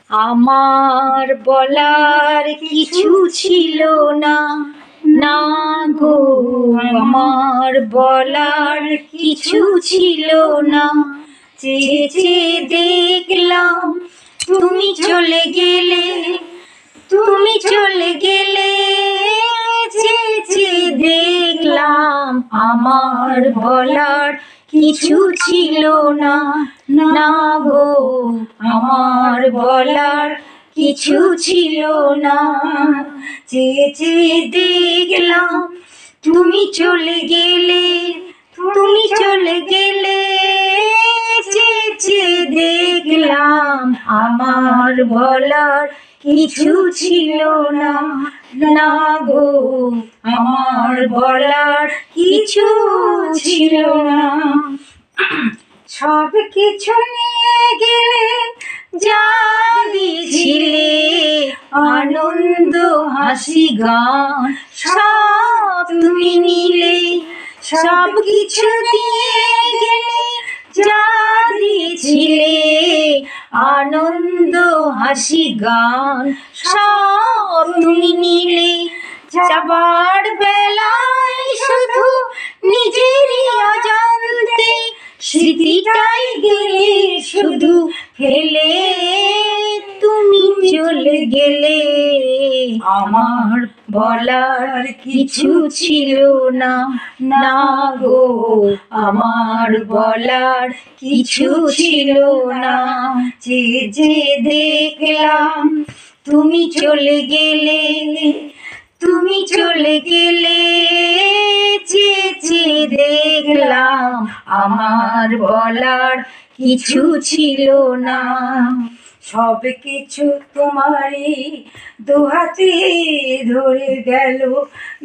আমার বলার কিছু ছিল না, না গো আমার বলার কিছু ছিল না। চেয়ে চেয়ে দেখলাম তুমি চলে গেলে, তুমি চলে গেলে। চেয়ে চেয়ে দেখলাম আমার বলার কিছু ছিল না, না গো আমার বলার কিছু ছিল না। চেয়ে চেয়ে দেখলাম তুমি চলে গেলে, তুমি চলে গেলে। চেয়ে চেয়ে দেখলাম আমার বলার কিছু ছিল না, না গো আমার বলার কিছু ছিল না। সব কিছু নিয়ে গেলে যা দিয়েছিলে, আনন্দ হাসি গান সব তুমি নিলে। সব কিছু দিয়ে গেলে যা দিয়েছিলে, আনন্দ হাসি গান সব তুমি নিলে। যাবার বেলায় শুধু নিজেরই অজান্তে স্মৃতিটাই গেলে শুধু ফেলে, তুমি চলে গেলে। আমার বলার কিছু ছিল না, না গো আমার বলার কিছু ছিল না। চেয়ে চেয়ে দেখলাম তুমি চলে গেলে, তুমি চলে গেলে। চেয়ে চেয়ে দেখলাম আমার বলার কিছু ছিল না। সব কিছু তোমারই দুহাতে ধরে গেল,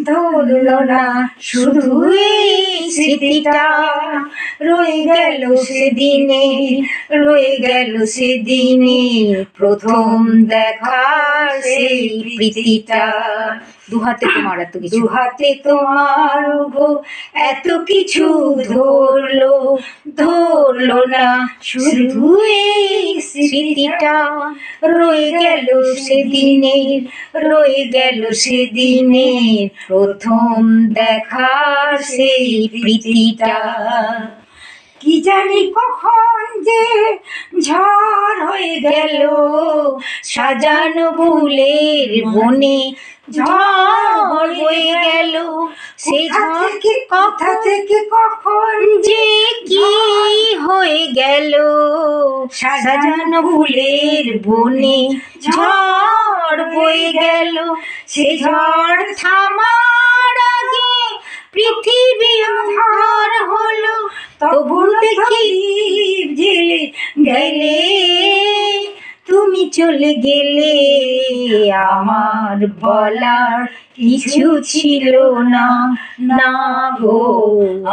ধরলো না শুধু এই স্মৃতিটা। রয়ে গেল সেদিনে, রয়ে গেল সেদিনে প্রথম দেখা সেই প্রীতিটা। দুহাতে তোমার এত কিছু, দুহাতে তোমার গো এত কিছু ধরলো, ধরলো না শুধু এই স্মৃতিটা। রয়ে গেল সেদিনে, রয়ে গেল সেদিনে প্রথম দেখা সেই প্রীতিটা। কি জানি কখন যে ঝড় হয়ে গেল, সাজানো ফুলের বনে ঝড় হয়ে গেল। সে ঝড় কথা থেকে কখন যে কি হয়ে গেল, সাজানো ফুলের বনে ঝড় বয়ে গেল। সে ঝড় থামার আগে পৃথিবী অন্ধকার হলো, তবু দেখি জেলে গেলে তুমি চলে গেলে। আমার বলার কিছু ছিল না, না গো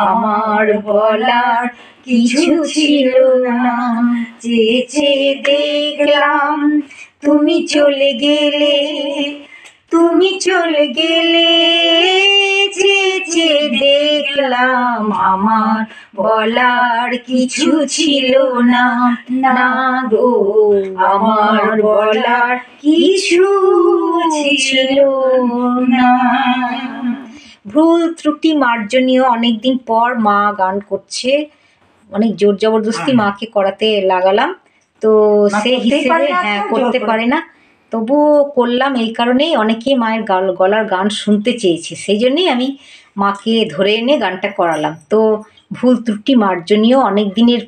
আমার বলার কিছু ছিল না। চেয়ে চেয়ে দেখলাম তুমি চলে গেলে, তুমি চলে গেলে। চেয়ে চেয়ে দেখলাম আমার বলার কিছু ছিল না, না গো আমার বলার কিছু ছিল না। ভুল ত্রুটি মার্জনীয়। অনেকদিন পর মা গান করছে, অনেক জোর জবরদস্তি মাকে করাতে লাগালাম, তো সেই হিসেবে হ্যাঁ করতে পারে না, তবুও করলাম। এই কারণেই অনেকেই মায়ের গলার গান শুনতে চেয়েছে, সেই জন্যেই আমি মাকে ধরে এনে গানটা করালাম। তো ভুল ত্রুটি মার্জনীয়। অনেক দিনের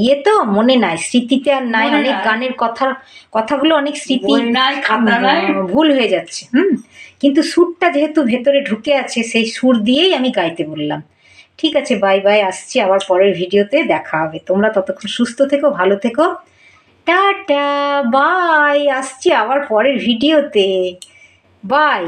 ইয়ে তো মনে নাই, স্মৃতিতে আর নাই। অনেক গানের কথাগুলো অনেক স্মৃতি ভুল হয়ে যাচ্ছে। কিন্তু সুরটা যেহেতু ভেতরে ঢুকে আছে, সেই সুর দিয়েই আমি গাইতে বললাম। ঠিক আছে, বাই বাই, আসছি আবার পরের ভিডিওতে দেখা হবে। তোমরা ততক্ষণ সুস্থ থেকো, ভালো থেকো, টাটা বাই। আসছি আবার পরের ভিডিওতে, বাই।